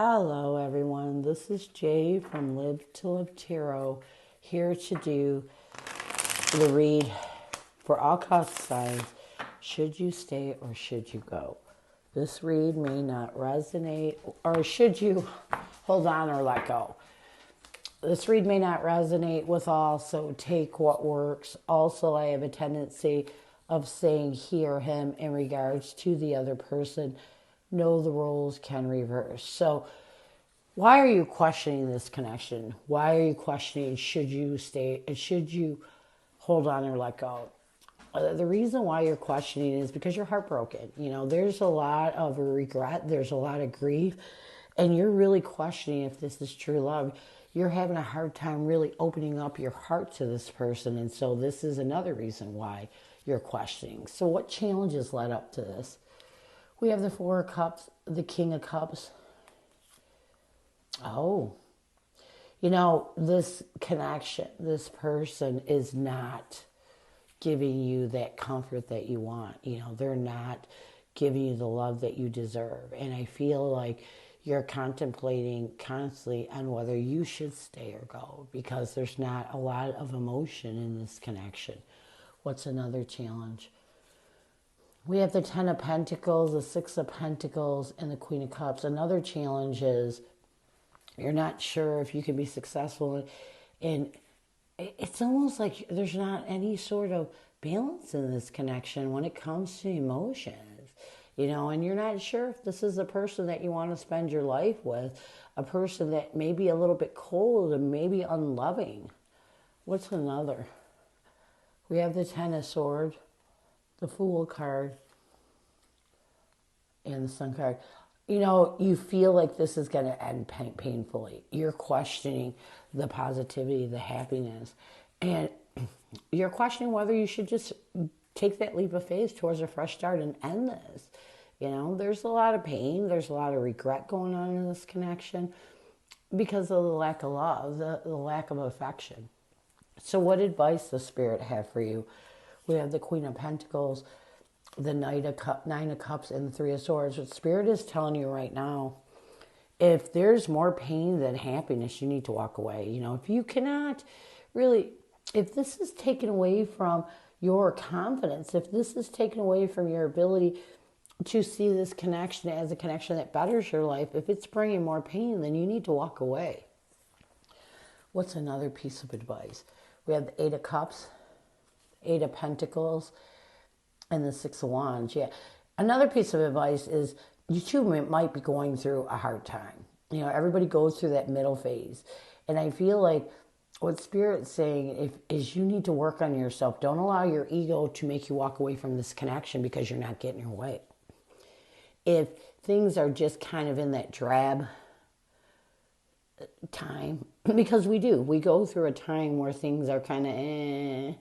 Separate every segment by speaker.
Speaker 1: Hello, everyone. This is Jay from Live to Live Tarot, here to do the read for all cusp signs. Should you stay or should you go? This read may not resonate, or should you hold on or let go? This read may not resonate with all, so take what works. Also, I have a tendency of saying hear him in regards to the other person. Know the roles can reverse. So why are you questioning this connection? Why are you questioning should you stay, should you hold on or let go? The reason why you're questioning is because you're heartbroken. You know, there's a lot of regret, there's a lot of grief, and you're really questioning if this is true love. You're having a hard time really opening up your heart to this person, and so this is another reason why you're questioning. So what challenges led up to this? We have the Four of Cups, the King of Cups. Oh, you know, this connection, this person is not giving you that comfort that you want. You know, they're not giving you the love that you deserve. And I feel like you're contemplating constantly on whether you should stay or go because there's not a lot of emotion in this connection. What's another challenge? We have the Ten of Pentacles, the Six of Pentacles, and the Queen of Cups. Another challenge is you're not sure if you can be successful. And it's almost like there's not any sort of balance in this connection when it comes to emotions. You know, and you're not sure if this is a person that you want to spend your life with, a person that may be a little bit cold and maybe unloving. What's another? We have the Ten of Swords, the Fool card, and the Sun card. You know, you feel like this is going to end painfully. You're questioning the positivity, the happiness, and you're questioning whether you should just take that leap of faith towards a fresh start and end this. You know, there's a lot of pain, there's a lot of regret going on in this connection because of the lack of love, the lack of affection. So what advice does Spirit have for you? We have the Queen of Pentacles, the Nine of Cups, and the Three of Swords. What Spirit is telling you right now, if there's more pain than happiness, you need to walk away. You know, if you cannot really, if this is taken away from your confidence, if this is taken away from your ability to see this connection as a connection that betters your life, if it's bringing more pain, then you need to walk away. What's another piece of advice? We have the Eight of Cups, Eight of Pentacles, and the Six of Wands. Yeah. Another piece of advice is you too might be going through a hard time. You know, everybody goes through that middle phase. And I feel like what Spirit's saying is you need to work on yourself. Don't allow your ego to make you walk away from this connection because you're not getting your way. If things are just kind of in that drab time, because we go through a time where things are kind of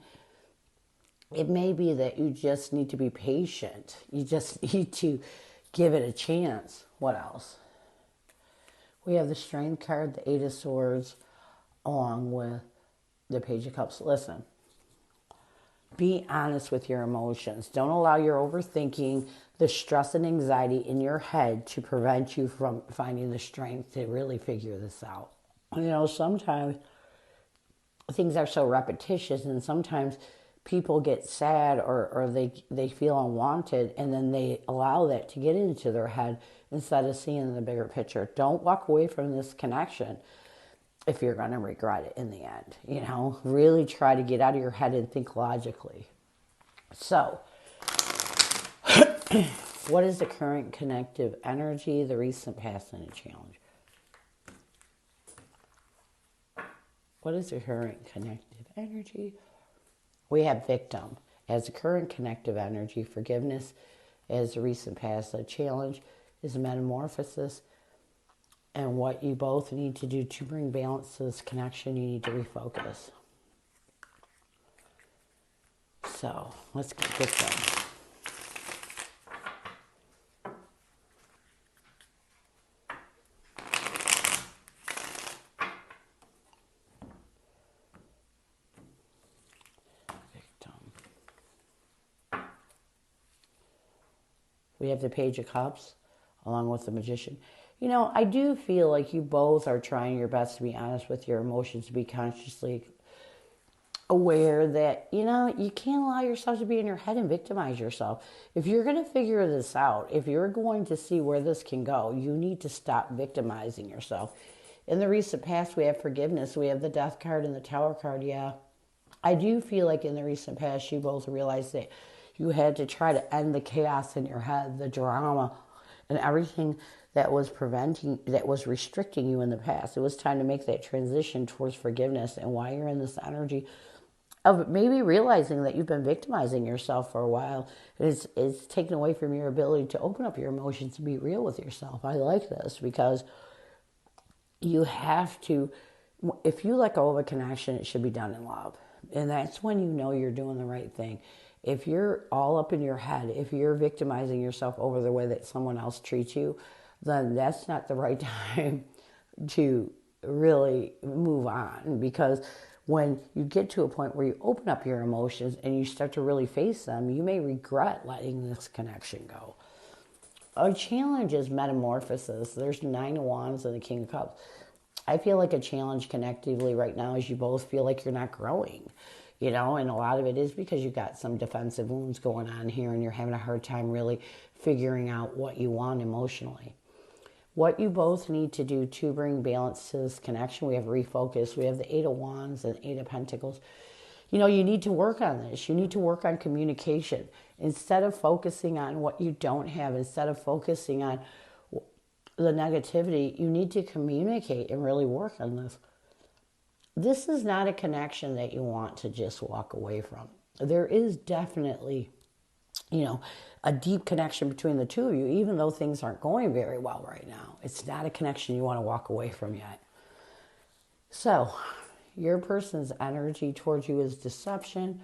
Speaker 1: it may be that you just need to be patient. You just need to give it a chance. What else? We have the Strength card, the Eight of Swords, along with the Page of Cups. Listen, be honest with your emotions. Don't allow your overthinking, the stress and anxiety in your head to prevent you from finding the strength to really figure this out. You know, sometimes things are so repetitious, and sometimes people get sad or they feel unwanted, and then they allow that to get into their head instead of seeing the bigger picture. Don't walk away from this connection if you're going to regret it in the end. You know, really try to get out of your head and think logically. So, what is the current connective energy, the recent past, and a challenge? What is the current connective energy? We have victim as the current connective energy, forgiveness as the recent past, a challenge is a metamorphosis, and what you both need to do to bring balance to this connection, you need to refocus. So let's get victim. We have the Page of Cups, along with the Magician. I do feel like you both are trying your best to be honest with your emotions, to be consciously aware that, you can't allow yourself to be in your head and victimize yourself. If you're going to figure this out, if you're going to see where this can go, you need to stop victimizing yourself. In the recent past, we have forgiveness. We have the death card and the tower card. Yeah. I do feel like in the recent past, you both realized that you had to try to end the chaos in your head, the drama, and everything that was restricting you in the past. It was time to make that transition towards forgiveness. And while you're in this energy of maybe realizing that you've been victimizing yourself for a while, it's taken away from your ability to open up your emotions and be real with yourself. I like this because you have to, if you let go of a connection, it should be done in love. And that's when you know you're doing the right thing. If you're all up in your head, if you're victimizing yourself over the way that someone else treats you, then that's not the right time to really move on. Because when you get to a point where you open up your emotions and you start to really face them, you may regret letting this connection go. A challenge is metamorphosis. There's 9 of Wands and the King of Cups. I feel like a challenge connectively right now is you both feel like you're not growing, and a lot of it is because you've got some defensive wounds going on here and you're having a hard time really figuring out what you want emotionally. What you both need to do to bring balance to this connection, we have refocus. We have the 8 of Wands and 8 of Pentacles. You need to work on this. You need to work on communication. Instead of focusing on what you don't have, instead of focusing on the negativity, you need to communicate and really work on this. This is not a connection that you want to just walk away from. There is definitely, a deep connection between the two of you, even though things aren't going very well right now. It's not a connection you want to walk away from yet. So, your person's energy towards you is deception.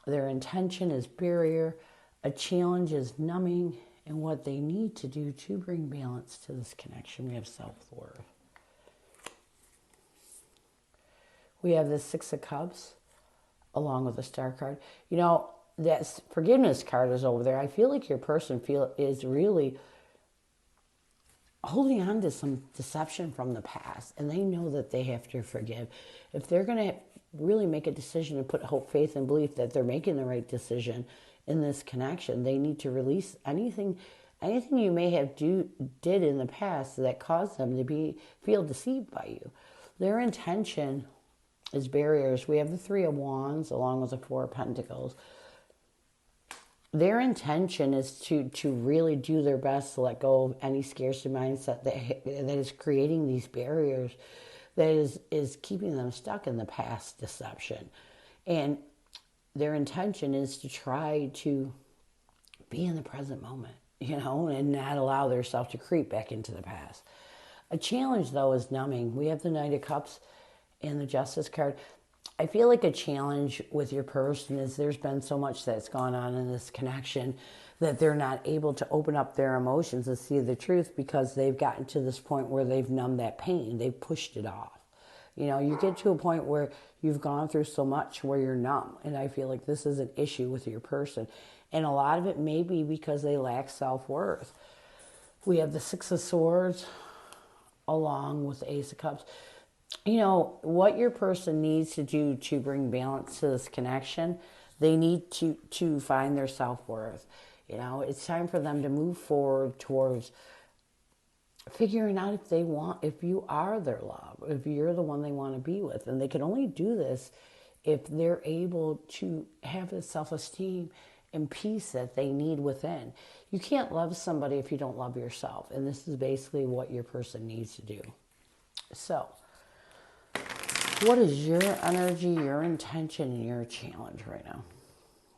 Speaker 1: Their intention is barrier. A challenge is numbing. And what they need to do to bring balance to this connection, we have self-worth. We have the 6 of Cups along with the Star card. That forgiveness card is over there. I feel like your person is really holding on to some deception from the past, and they know that they have to forgive. If they're going to really make a decision and put hope, faith, and belief that they're making the right decision in this connection, they need to release anything you may have did in the past that caused them to feel deceived by you. Their intention is barriers. We have the 3 of Wands along with the 4 of Pentacles. Their intention is to really do their best to let go of any scarcity mindset that is creating these barriers, that is keeping them stuck in the past deception. And their intention is to try to be in the present moment, and not allow themselves to creep back into the past. A challenge, though, is numbing. We have the Knight of Cups and the Justice card. I feel like a challenge with your person is there's been so much that's gone on in this connection that they're not able to open up their emotions and see the truth because they've gotten to this point where they've numbed that pain. They've pushed it off. You get to a point where you've gone through so much where you're numb. And I feel like this is an issue with your person. And a lot of it may be because they lack self-worth. We have the 6 of Swords along with the Ace of Cups. What your person needs to do to bring balance to this connection, they need to find their self-worth. It's time for them to move forward towards figuring out if you are their love, if you're the one they want to be with. And they can only do this if they're able to have the self-esteem and peace that they need within. You can't love somebody if you don't love yourself. And this is basically what your person needs to do. So, what is your energy, your intention, and your challenge right now?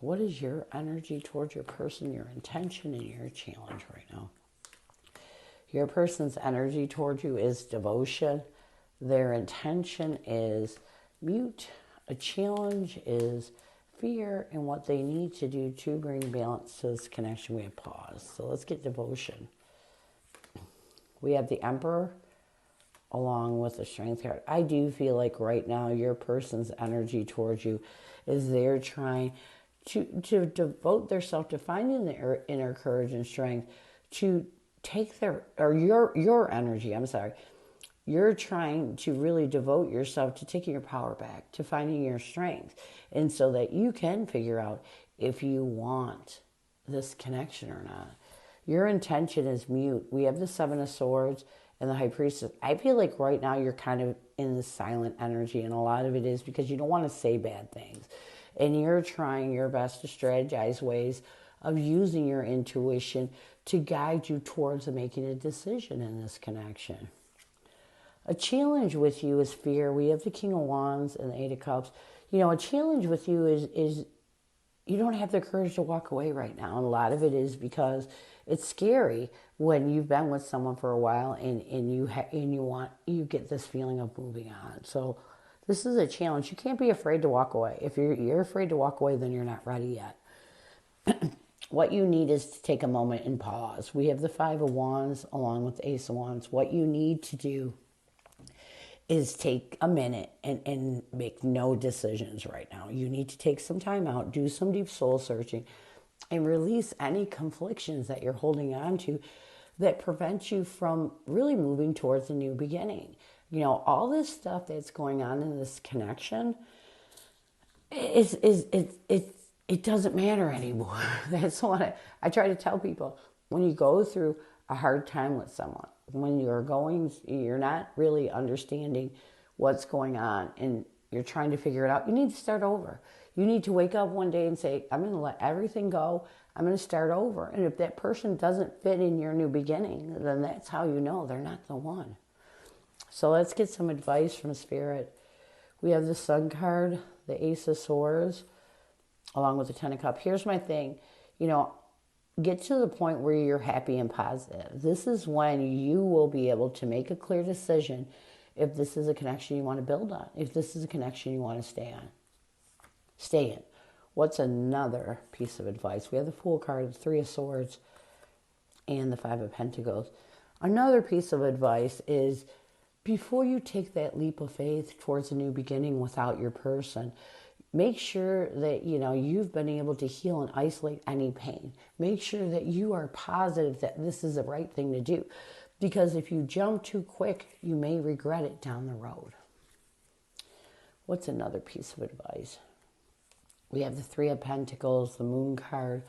Speaker 1: What is your energy towards your person, your intention, and your challenge right now? Your person's energy towards you is devotion. Their intention is mute. A challenge is fear, and what they need to do to bring balance to this connection, we have pause. So let's get devotion. We have the Emperor along with the Strength card. I do feel like right now your person's energy towards you is they're trying to devote themselves to finding their inner courage and strength to take their, or your energy, I'm sorry. You're trying to really devote yourself to taking your power back, to finding your strength, and so that you can figure out if you want this connection or not. Your intention is mute. We have the Seven of Swords and the High Priestess. I feel like right now you're kind of in the silent energy, and a lot of it is because you don't want to say bad things. And you're trying your best to strategize ways of using your intuition to guide you towards making a decision in this connection. A challenge with you is fear. We have the King of Wands and the Eight of Cups. You know, a challenge with you is you don't have the courage to walk away right now. And a lot of it is because it's scary when you've been with someone for a while and you get this feeling of moving on. So this is a challenge. You can't be afraid to walk away. If you're afraid to walk away, then you're not ready yet. What you need is to take a moment and pause. We have the Five of Wands along with the Ace of Wands. What you need to do is take a minute and make no decisions right now. You need to take some time out, do some deep soul searching, and release any conflictions that you're holding on to that prevent you from really moving towards a new beginning. You know, all this stuff that's going on in this connection it doesn't matter anymore. That's what I try to tell people. When you go through a hard time with someone, when you're not really understanding what's going on and you're trying to figure it out, you need to start over. You need to wake up one day and say, I'm going to let everything go. I'm going to start over. And if that person doesn't fit in your new beginning, then that's how you know they're not the one. So let's get some advice from Spirit. We have the Sun card, the Ace of Swords, along with the Ten of Cups. Here's my thing. You know, get to the point where you're happy and positive. This is when you will be able to make a clear decision if this is a connection you want to build on, if this is a connection you want to stay in. What's another piece of advice? We have the Fool card, the Three of Swords, and the Five of Pentacles. Another piece of advice is before you take that leap of faith towards a new beginning without your person, make sure that, you know, you've been able to heal and isolate any pain. Make sure that you are positive that this is the right thing to do. Because if you jump too quick, you may regret it down the road. What's another piece of advice? We have the Three of Pentacles, the Moon card,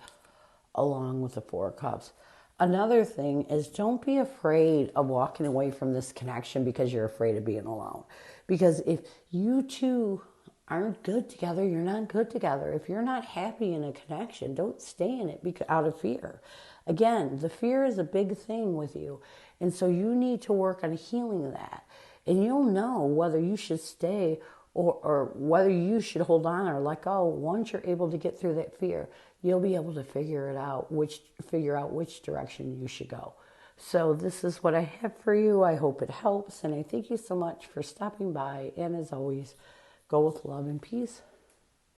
Speaker 1: along with the Four of Cups. Another thing is don't be afraid of walking away from this connection because you're afraid of being alone. Because if you two aren't good together, you're not good together. If you're not happy in a connection, don't stay in it out of fear. Again, the fear is a big thing with you. And so you need to work on healing that. And you'll know whether you should stay or whether you should hold on or let go. Once you're able to get through that fear, you'll be able to figure out which direction you should go. So this is what I have for you. I hope it helps. And I thank you so much for stopping by. And as always, go with love and peace.